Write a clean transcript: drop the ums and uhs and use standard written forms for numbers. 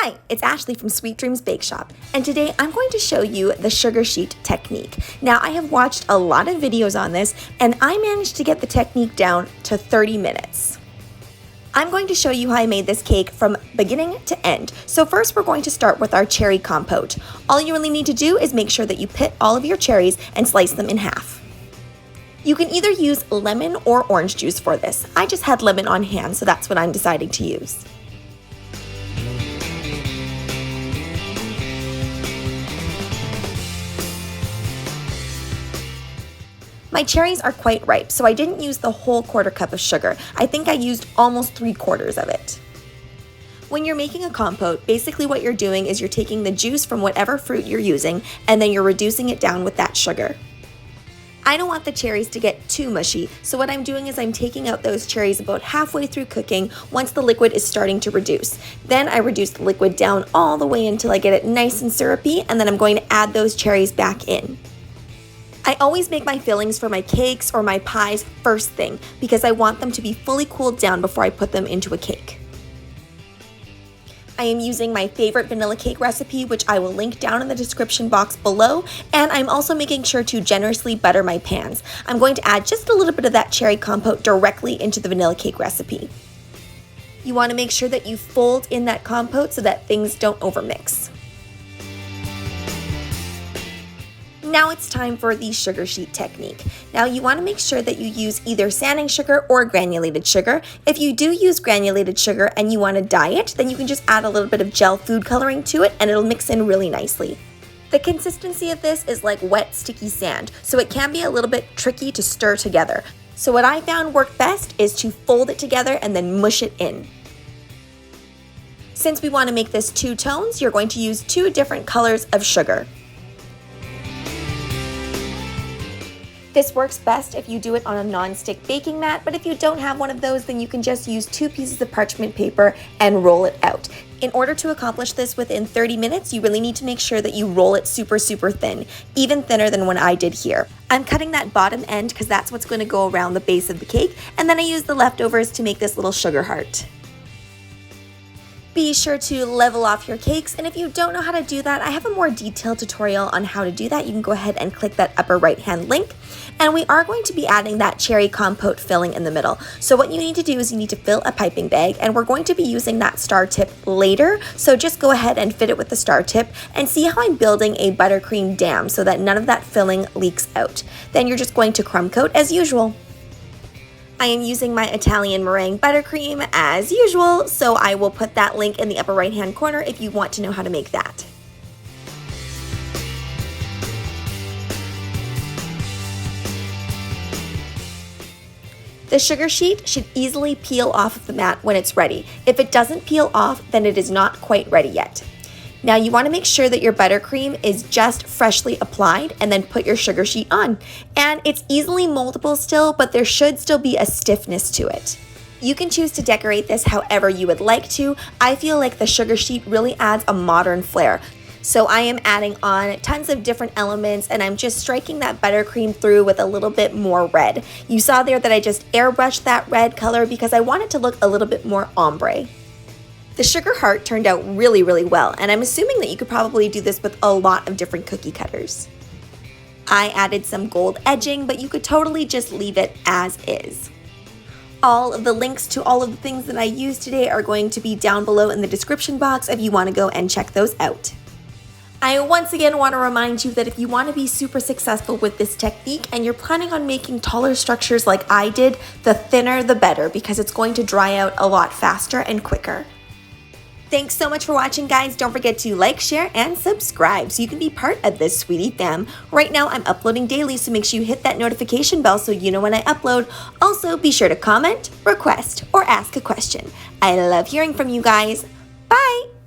Hi, it's Ashleigh from Sweet Dreams Bake Shop, and today I'm going to show you the sugar sheet technique. Now, I have watched a lot of videos on this, and I managed to get the technique down to 30 minutes. I'm going to show you how I made this cake from beginning to end. So first, we're going to start with our cherry compote. All you really need to do is make sure that you pit all of your cherries and slice them in half. You can either use lemon or orange juice for this. I just had lemon on hand, so that's what I'm deciding to use. My cherries are quite ripe, so I didn't use the whole quarter cup of sugar. I think I used almost 3/4 of it. When you're making a compote, basically what you're doing is you're taking the juice from whatever fruit you're using, and then you're reducing it down with that sugar. I don't want the cherries to get too mushy, so what I'm doing is I'm taking out those cherries about halfway through cooking once the liquid is starting to reduce. Then I reduce the liquid down all the way until I get it nice and syrupy, and then I'm going to add those cherries back in. I always make my fillings for my cakes or my pies first thing because I want them to be fully cooled down before I put them into a cake. I am using my favorite vanilla cake recipe, which I will link down in the description box below, and I'm also making sure to generously butter my pans. I'm going to add just a little bit of that cherry compote directly into the vanilla cake recipe. You want to make sure that you fold in that compote so that things don't overmix. Now it's time for the sugar sheet technique. Now you want to make sure that you use either sanding sugar or granulated sugar. If you do use granulated sugar and you want to dye it, then you can just add a little bit of gel food coloring to it and it'll mix in really nicely. The consistency of this is like wet, sticky sand, so it can be a little bit tricky to stir together. So what I found worked best is to fold it together and then mush it in. Since we want to make this two tones, you're going to use two different colors of sugar. This works best if you do it on a non-stick baking mat, but if you don't have one of those, then you can just use 2 pieces of parchment paper and roll it out. In order to accomplish this within 30 minutes, you really need to make sure that you roll it super thin, even thinner than what I did here. I'm cutting that bottom end because that's what's going to go around the base of the cake, and then I use the leftovers to make this little sugar heart. Be sure to level off your cakes, and if you don't know how to do that, I have a more detailed tutorial on how to do that. You can go ahead and click that upper right hand link. And we are going to be adding that cherry compote filling in the middle. So what you need to do is you need to fill a piping bag, and we're going to be using that star tip later. So just go ahead and fit it with the star tip and see how I'm building a buttercream dam so that none of that filling leaks out. Then you're just going to crumb coat as usual. I am using my Italian meringue buttercream as usual, so I will put that link in the upper right hand corner if you want to know how to make that. The sugar sheet should easily peel off of the mat when it's ready. If it doesn't peel off, then it is not quite ready yet. Now you want to make sure that your buttercream is just freshly applied and then put your sugar sheet on. And it's easily moldable still, but there should still be a stiffness to it. You can choose to decorate this however you would like to. I feel like the sugar sheet really adds a modern flair. So I am adding on tons of different elements, and I'm just striking that buttercream through with a little bit more red. You saw there that I just airbrushed that red color because I want it to look a little bit more ombre. The sugar heart turned out really well, and I'm assuming that you could probably do this with a lot of different cookie cutters. I added some gold edging, but you could totally just leave it as is. All of the links to all of the things that I used today are going to be down below in the description box if you want to go and check those out. I once again want to remind you that if you want to be super successful with this technique and you're planning on making taller structures like I did, the thinner the better because it's going to dry out a lot faster and quicker. Thanks so much for watching, guys. Don't forget to like, share, and subscribe so you can be part of this sweetie fam. Right now, I'm uploading daily, so make sure you hit that notification bell so you know when I upload. Also, be sure to comment, request, or ask a question. I love hearing from you guys. Bye!